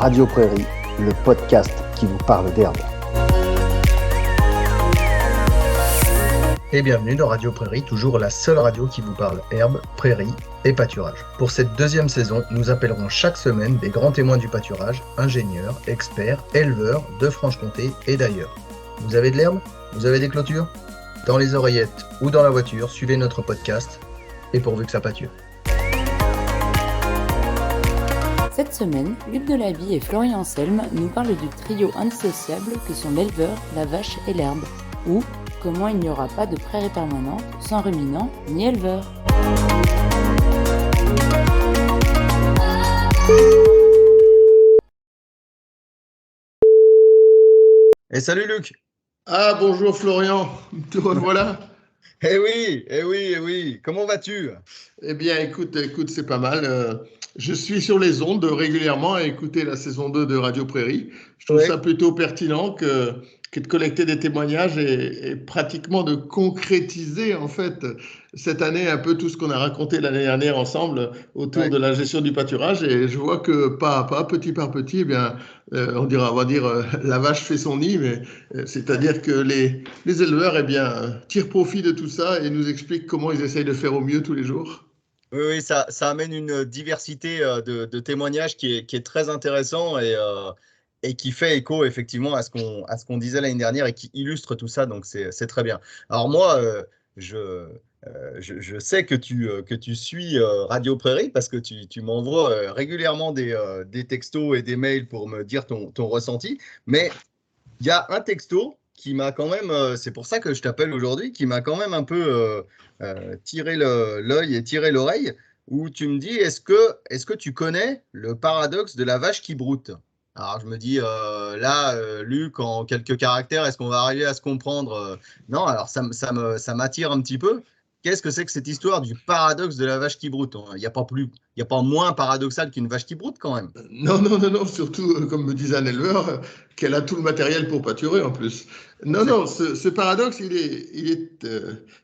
Radio Prairie, le podcast qui vous parle d'herbe. Et bienvenue dans Radio Prairie, toujours la seule radio qui vous parle herbe, prairie et pâturage. Pour cette deuxième saison, nous appellerons chaque semaine des grands témoins du pâturage, ingénieurs, experts, éleveurs de Franche-Comté et d'ailleurs. Vous avez de l'herbe? Vous avez des clôtures? Dans les oreillettes ou dans la voiture, suivez notre podcast et pourvu que ça pâture. Cette semaine, Luc Delabie et Florian Anselme nous parlent du trio indissociable que sont l'éleveur, la vache et l'herbe, ou comment il n'y aura pas de prairie permanente sans ruminants ni éleveurs. Et salut Luc! Ah bonjour Florian, te revoilà. Eh oui, comment vas-tu? Eh bien écoute, c'est pas mal. Je suis sur les ondes régulièrement à écouter la saison 2 de Radio Prairie. Je trouve ça plutôt pertinent que de collecter des témoignages et pratiquement de concrétiser en fait cette année un peu tout ce qu'on a raconté l'année dernière ensemble autour de la gestion du pâturage. Et je vois que pas à pas, petit par petit, eh bien, on va dire la vache fait son nid, mais c'est-à-dire que les éleveurs eh bien, tirent profit de tout ça et nous expliquent comment ils essayent de faire au mieux tous les jours. Oui, ça amène une diversité de témoignages qui est très intéressant et qui fait écho effectivement à ce qu'on disait l'année dernière et qui illustre tout ça, donc c'est très bien. Alors moi, je sais que tu suis Radio Prairie parce que tu m'envoies régulièrement des textos et des mails pour me dire ton ressenti, mais il y a un texto qui m'a quand même, c'est pour ça que je t'appelle aujourd'hui, qui m'a quand même un peu tiré l'œil et tiré l'oreille, où tu me dis, est-ce que tu connais le paradoxe de la vache qui broute? Alors je me dis, Luc, en quelques caractères, est-ce qu'on va arriver à se comprendre? Non, alors ça m'attire un petit peu. Qu'est-ce que c'est que cette histoire du paradoxe de la vache qui broute? Il n'y a pas moins paradoxal qu'une vache qui broute quand même. Non, surtout, comme me disait un éleveur, qu'elle a tout le matériel pour pâturer en plus. Non, ce paradoxe, il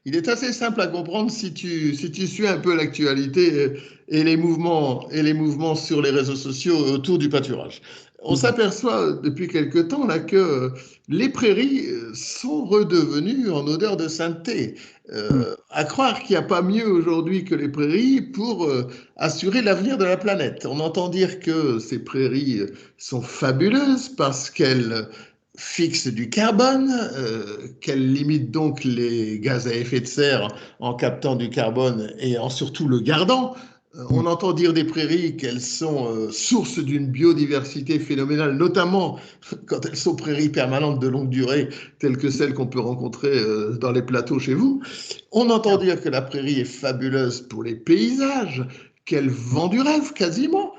est assez simple à comprendre si tu suis un peu l'actualité et les mouvements sur les réseaux sociaux autour du pâturage. On s'aperçoit depuis quelque temps là que les prairies sont redevenues en odeur de sainteté. À croire qu'il n'y a pas mieux aujourd'hui que les prairies pour assurer l'avenir de la planète. On entend dire que ces prairies sont fabuleuses parce qu'elles fixent du carbone, qu'elles limitent donc les gaz à effet de serre en captant du carbone et en surtout le gardant. On entend dire des prairies qu'elles sont source d'une biodiversité phénoménale, notamment quand elles sont prairies permanentes de longue durée, telles que celles qu'on peut rencontrer dans les plateaux chez vous. On entend dire que la prairie est fabuleuse pour les paysages, qu'elle vend du rêve quasiment,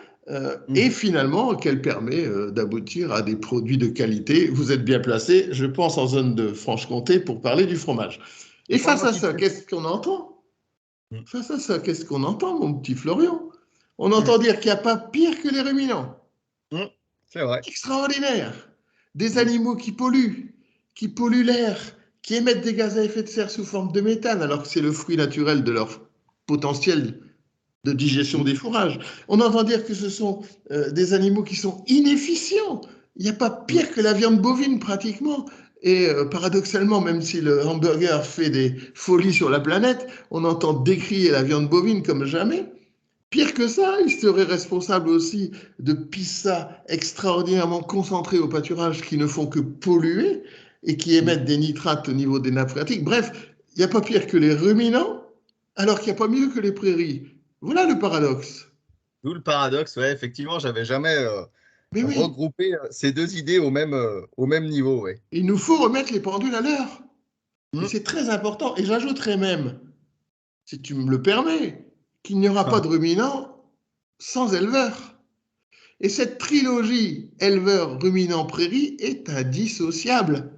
et finalement qu'elle permet d'aboutir à des produits de qualité. Vous êtes bien placé, je pense, en zone de Franche-Comté pour parler du fromage. Et face à ça, qu'est-ce qu'on entend ? Face à ça, qu'est-ce qu'on entend, mon petit Florian? On entend dire qu'il n'y a pas pire que les ruminants. C'est vrai. Extraordinaire. Des animaux qui polluent l'air, qui émettent des gaz à effet de serre sous forme de méthane, alors que c'est le fruit naturel de leur potentiel de digestion des fourrages. On entend dire que ce sont des animaux qui sont inefficients. Il n'y a pas pire que la viande bovine, pratiquement. Et paradoxalement, même si le hamburger fait des folies sur la planète, on entend décrier la viande bovine comme jamais. Pire que ça, il serait responsable aussi de pistas extraordinairement concentrés au pâturage qui ne font que polluer et qui émettent des nitrates au niveau des nappes phréatiques. Bref, il n'y a pas pire que les ruminants, alors qu'il n'y a pas mieux que les prairies. Voilà le paradoxe. D'où le paradoxe, ouais, effectivement, j'avais jamais Oui. regroupé ces deux idées au même niveau. Ouais. Il nous faut remettre les pendules à l'heure. Et c'est très important. Et j'ajouterais même, si tu me le permets, qu'il n'y aura pas de ruminants sans éleveurs. Et cette trilogie éleveur, ruminant, prairie est indissociable.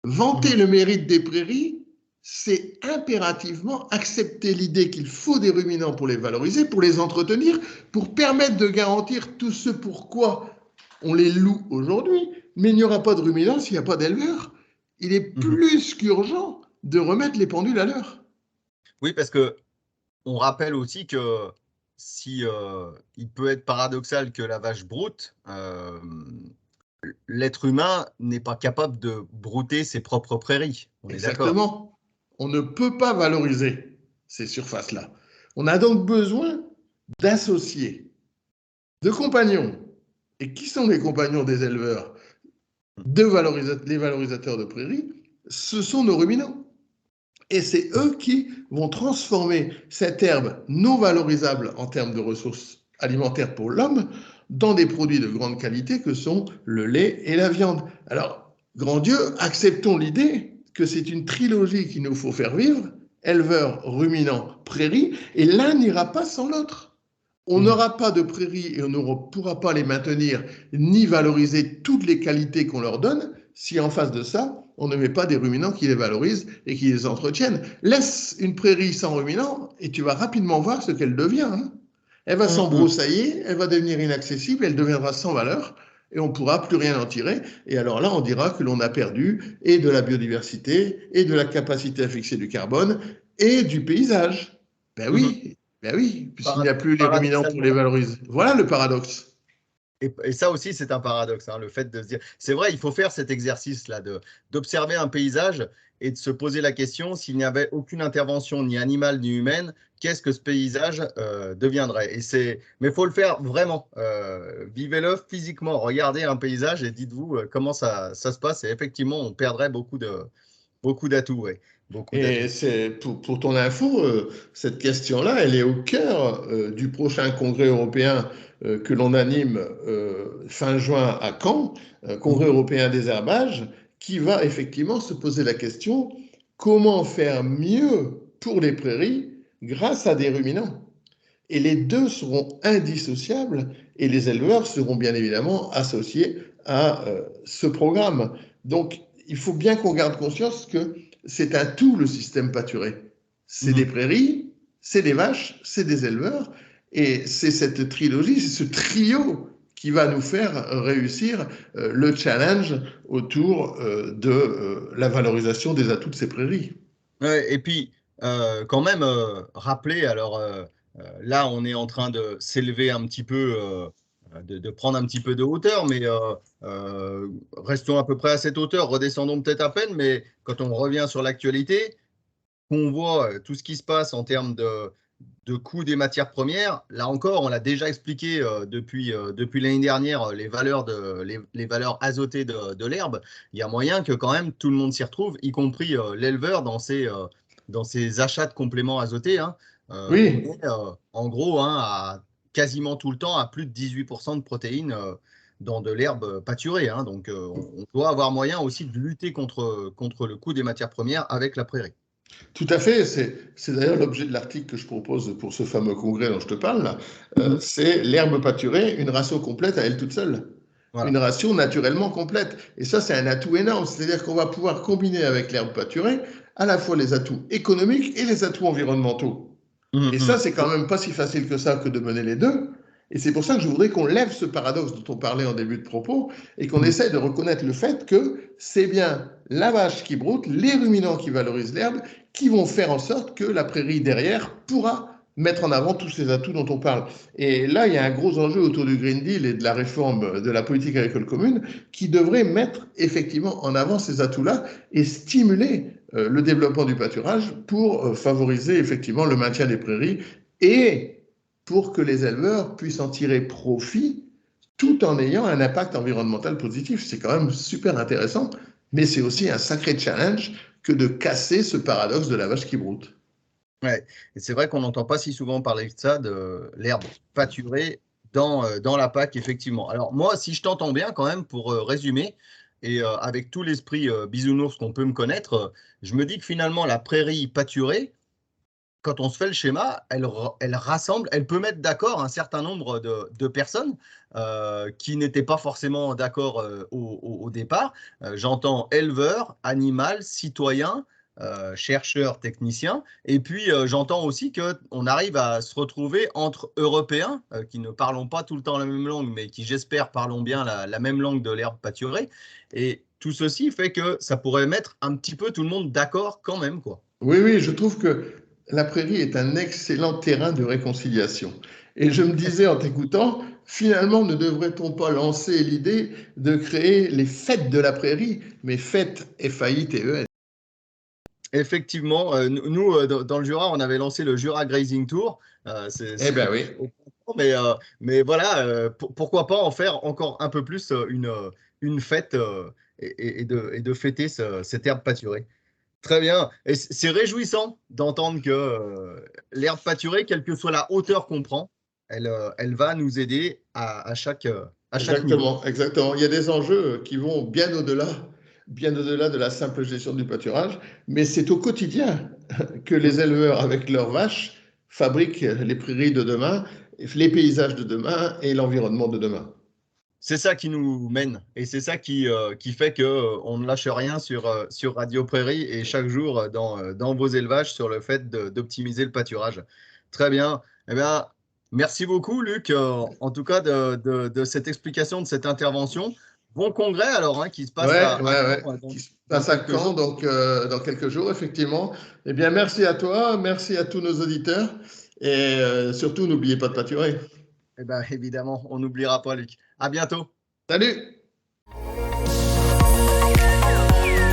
Vanter le mérite des prairies, c'est impérativement accepter l'idée qu'il faut des ruminants pour les valoriser, pour les entretenir, pour permettre de garantir tout ce pourquoi on les loue aujourd'hui. Mais il n'y aura pas de ruminants s'il n'y a pas d'éleveurs. Il est plus qu'urgent de remettre les pendules à l'heure. Oui, parce que on rappelle aussi que il peut être paradoxal que la vache broute, l'être humain n'est pas capable de brouter ses propres prairies. On est d'accord. Exactement. On ne peut pas valoriser ces surfaces-là. On a donc besoin d'associés, de compagnons. Et qui sont les compagnons des éleveurs? Les valorisateurs de prairies, ce sont nos ruminants. Et c'est eux qui vont transformer cette herbe non valorisable en termes de ressources alimentaires pour l'homme dans des produits de grande qualité que sont le lait et la viande. Alors, grand Dieu, acceptons l'idée que c'est une trilogie qu'il nous faut faire vivre, éleveurs, ruminants, prairies, et l'un n'ira pas sans l'autre. On n'aura pas de prairies et on ne pourra pas les maintenir ni valoriser toutes les qualités qu'on leur donne si en face de ça, on ne met pas des ruminants qui les valorisent et qui les entretiennent. Laisse une prairie sans ruminants et tu vas rapidement voir ce qu'elle devient. Elle va s'embroussailler, elle va devenir inaccessible, elle deviendra sans valeur et on ne pourra plus rien en tirer. Et alors là, on dira que l'on a perdu et de la biodiversité et de la capacité à fixer du carbone et du paysage. Ben oui. Ben oui, puisqu'il n'y a plus les ruminants pour les valoriser. Voilà le paradoxe. Et ça aussi, c'est un paradoxe, le fait de se dire… C'est vrai, il faut faire cet exercice-là d'observer un paysage et de se poser la question, s'il n'y avait aucune intervention ni animale ni humaine, qu'est-ce que ce paysage deviendrait? Mais il faut le faire vraiment. Vivez-le physiquement, regardez un paysage et dites-vous comment ça se passe. Et effectivement, on perdrait beaucoup d'atouts. Ouais. Et c'est pour ton info, cette question-là, elle est au cœur du prochain congrès européen que l'on anime fin juin à Caen, congrès européen des herbages, qui va effectivement se poser la question comment faire mieux pour les prairies grâce à des ruminants. Et les deux seront indissociables et les éleveurs seront bien évidemment associés à ce programme. Donc, il faut bien qu'on garde conscience que c'est un tout, le système pâturé. C'est des prairies, c'est des vaches, c'est des éleveurs. Et c'est cette trilogie, c'est ce trio qui va nous faire réussir le challenge autour de la valorisation des atouts de ces prairies. Ouais, et puis, quand même, rappeler, alors là, on est en train de s'élever un petit peu, de prendre un petit peu de hauteur, mais restons à peu près à cette hauteur, redescendons peut-être à peine, mais quand on revient sur l'actualité, on voit tout ce qui se passe en termes de coût des matières premières. Là encore, on l'a déjà expliqué depuis l'année dernière, les valeurs azotées de l'herbe. Il y a moyen que quand même tout le monde s'y retrouve, y compris l'éleveur dans ses achats de compléments azotés. Oui. On est, en gros, à quasiment tout le temps à plus de 18% de protéines dans de l'herbe pâturée. Donc, on doit avoir moyen aussi de lutter contre le coût des matières premières avec la prairie. Tout à fait, c'est d'ailleurs l'objet de l'article que je propose pour ce fameux congrès dont je te parle, là. C'est l'herbe pâturée, une ration complète à elle toute seule. Voilà. Une ration naturellement complète. Et ça, c'est un atout énorme. C'est-à-dire qu'on va pouvoir combiner avec l'herbe pâturée à la fois les atouts économiques et les atouts environnementaux. Et ça, c'est quand même pas si facile que ça que de mener les deux. Et c'est pour ça que je voudrais qu'on lève ce paradoxe dont on parlait en début de propos et qu'on essaie de reconnaître le fait que c'est bien la vache qui broute, les ruminants qui valorisent l'herbe, qui vont faire en sorte que la prairie derrière pourra mettre en avant tous ces atouts dont on parle. Et là, il y a un gros enjeu autour du Green Deal et de la réforme de la politique agricole commune qui devrait mettre effectivement en avant ces atouts-là et stimuler le développement du pâturage pour favoriser effectivement le maintien des prairies et pour que les éleveurs puissent en tirer profit tout en ayant un impact environnemental positif. C'est quand même super intéressant, mais c'est aussi un sacré challenge que de casser ce paradoxe de la vache qui broute. Ouais, et c'est vrai qu'on n'entend pas si souvent parler de ça, de l'herbe pâturée dans la PAC, effectivement. Alors moi, si je t'entends bien quand même, pour résumer, et avec tout l'esprit bisounours qu'on peut me connaître, je me dis que finalement, la prairie pâturée, quand on se fait le schéma, elle rassemble, elle peut mettre d'accord un certain nombre de personnes qui n'étaient pas forcément d'accord au départ. J'entends éleveurs, animal, citoyens, chercheurs, techniciens. Et puis, j'entends aussi qu'on arrive à se retrouver entre Européens qui ne parlons pas tout le temps la même langue, mais qui, j'espère, parlons bien la même langue de l'herbe pâturée. Et tout ceci fait que ça pourrait mettre un petit peu tout le monde d'accord quand même, quoi. Oui, je trouve que la prairie est un excellent terrain de réconciliation. Et je me disais en t'écoutant, finalement, ne devrait-on pas lancer l'idée de créer les fêtes de la prairie, mais fêtes FAITES? Effectivement, nous, dans le Jura, on avait lancé le Jura Grazing Tour. Eh bien oui. Mais voilà, pourquoi pas en faire encore un peu plus une fête et de fêter cette herbe pâturée. Très bien. Et c'est réjouissant d'entendre que l'herbe pâturée, quelle que soit la hauteur qu'on prend, elle va nous aider à chaque niveau. Exactement. Il y a des enjeux qui vont bien au-delà de la simple gestion du pâturage, mais c'est au quotidien que les éleveurs, avec leurs vaches, fabriquent les prairies de demain, les paysages de demain et l'environnement de demain. C'est ça qui nous mène et c'est ça qui fait qu'on ne lâche rien sur Radio Prairie et chaque jour dans vos élevages sur le fait d'optimiser le pâturage. Très bien. Eh bien, merci beaucoup, Luc, en tout cas de cette explication, de cette intervention. Bon congrès alors, qui se passe à Caen, donc dans quelques jours, effectivement. Eh bien, merci à toi, merci à tous nos auditeurs et surtout, n'oubliez pas de pâturer. Eh bien, évidemment, on n'oubliera pas, Luc. À bientôt. Salut!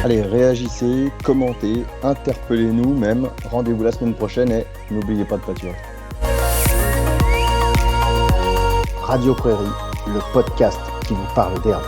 Allez, réagissez, commentez, interpellez-nous même. Rendez-vous la semaine prochaine et n'oubliez pas de pâturer. Radio Prairie, le podcast qui vous parle d'herbe.